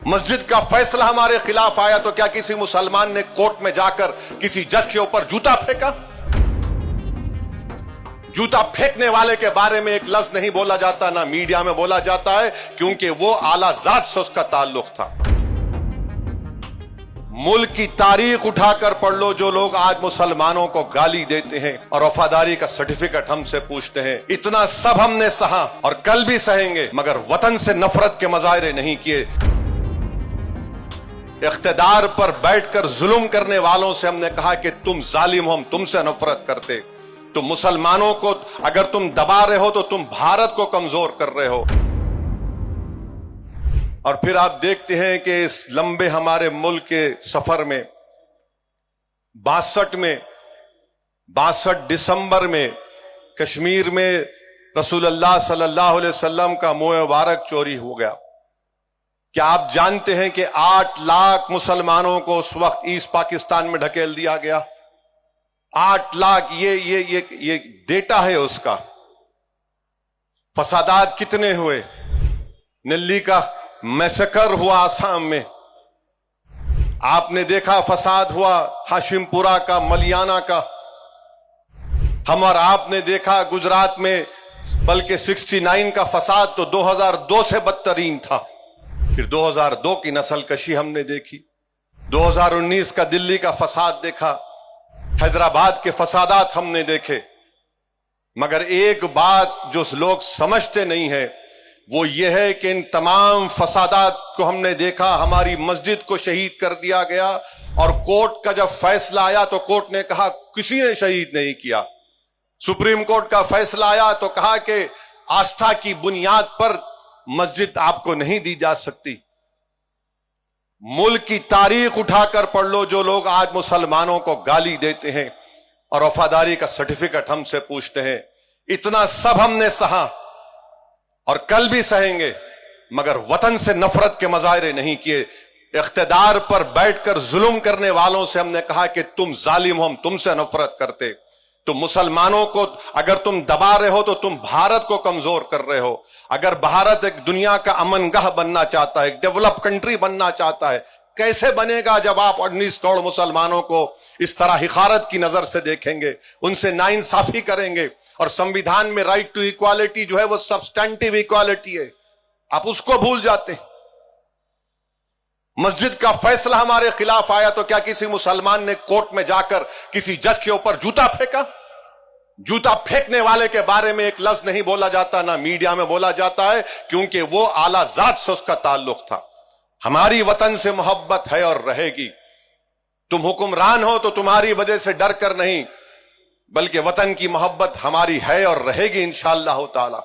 مسجد کا فیصلہ ہمارے خلاف آیا تو کیا کسی مسلمان نے کورٹ میں جا کر کسی جج کے اوپر جوتا پھینکا؟ جوتا پھینکنے والے کے بارے میں ایک لفظ نہیں بولا جاتا، نہ میڈیا میں بولا جاتا ہے، کیونکہ وہ اعلیٰ ذات سے اس کا تعلق تھا۔ ملک کی تاریخ اٹھا کر پڑھ لو، جو لوگ آج مسلمانوں کو گالی دیتے ہیں اور وفاداری کا سرٹیفکیٹ ہم سے پوچھتے ہیں، اتنا سب ہم نے سہا اور کل بھی سہیں گے، مگر وطن سے نفرت کے مظاہرے نہیں کیے۔ اقتدار پر بیٹھ کر ظلم کرنے والوں سے ہم نے کہا کہ تم ظالم ہو، ہم تم سے نفرت کرتے۔ تم مسلمانوں کو اگر تم دبا رہے ہو تو تم بھارت کو کمزور کر رہے ہو۔ اور پھر آپ دیکھتے ہیں کہ اس لمبے ہمارے ملک کے سفر میں 62 دسمبر میں کشمیر میں رسول اللہ صلی اللہ علیہ وسلم کا منہ مبارک چوری ہو گیا۔ کیا آپ جانتے ہیں کہ 8 لاکھ مسلمانوں کو اس وقت ایسٹ پاکستان میں ڈھکیل دیا گیا؟ 8 لاکھ، یہ ڈیٹا ہے اس کا۔ فسادات کتنے ہوئے؟ نلی کا میسکر ہوا آسام میں، آپ نے دیکھا فساد ہوا ہاشم پورہ کا، ملیانہ کا، ہم اور آپ نے دیکھا گجرات میں، بلکہ 69 کا فساد تو 2002 سے بدترین تھا۔ پھر 2002 کی نسل کشی ہم نے دیکھی، 2019 کا دلی کا فساد دیکھا، حیدرآباد کے فسادات ہم نے دیکھے۔ مگر ایک بات جو لوگ سمجھتے نہیں ہیں وہ یہ ہے کہ ان تمام فسادات کو ہم نے دیکھا، ہماری مسجد کو شہید کر دیا گیا، اور کورٹ کا جب فیصلہ آیا تو کورٹ نے کہا کسی نے شہید نہیں کیا۔ سپریم کورٹ کا فیصلہ آیا تو کہا کہ آستھا کی بنیاد پر مسجد آپ کو نہیں دی جا سکتی۔ ملک کی تاریخ اٹھا کر پڑھ لو، جو لوگ آج مسلمانوں کو گالی دیتے ہیں اور وفاداری کا سرٹیفکیٹ ہم سے پوچھتے ہیں، اتنا سب ہم نے سہا اور کل بھی سہیں گے، مگر وطن سے نفرت کے مظاہرے نہیں کیے۔ اقتدار پر بیٹھ کر ظلم کرنے والوں سے ہم نے کہا کہ تم ظالم ہو، ہم تم سے نفرت کرتے۔ تم مسلمانوں کو اگر تم دبا رہے ہو تو تم بھارت کو کمزور کر رہے ہو۔ اگر بھارت ایک دنیا کا امن گاہ بننا چاہتا ہے، ایک ڈیولپ کنٹری بننا چاہتا ہے، کیسے بنے گا جب آپ 19 کروڑ مسلمانوں کو اس طرح حقارت کی نظر سے دیکھیں گے، ان سے ناانصافی کریں گے؟ اور سمویدھان میں رائٹ ٹو ایکوالٹی جو ہے وہ سبسٹینٹیو ایکوالٹی ہے، آپ اس کو بھول جاتے ہیں۔ مسجد کا فیصلہ ہمارے خلاف آیا تو کیا کسی مسلمان نے کورٹ میں جا کر کسی جج کے اوپر جوتا پھینکا؟ جوتا پھینکنے والے کے بارے میں ایک لفظ نہیں بولا جاتا، نہ میڈیا میں بولا جاتا ہے، کیونکہ وہ اعلیٰ ذات سے اس کا تعلق تھا۔ ہماری وطن سے محبت ہے اور رہے گی۔ تم حکمران ہو تو تمہاری وجہ سے ڈر کر نہیں، بلکہ وطن کی محبت ہماری ہے اور رہے گی انشاءاللہ تعالی۔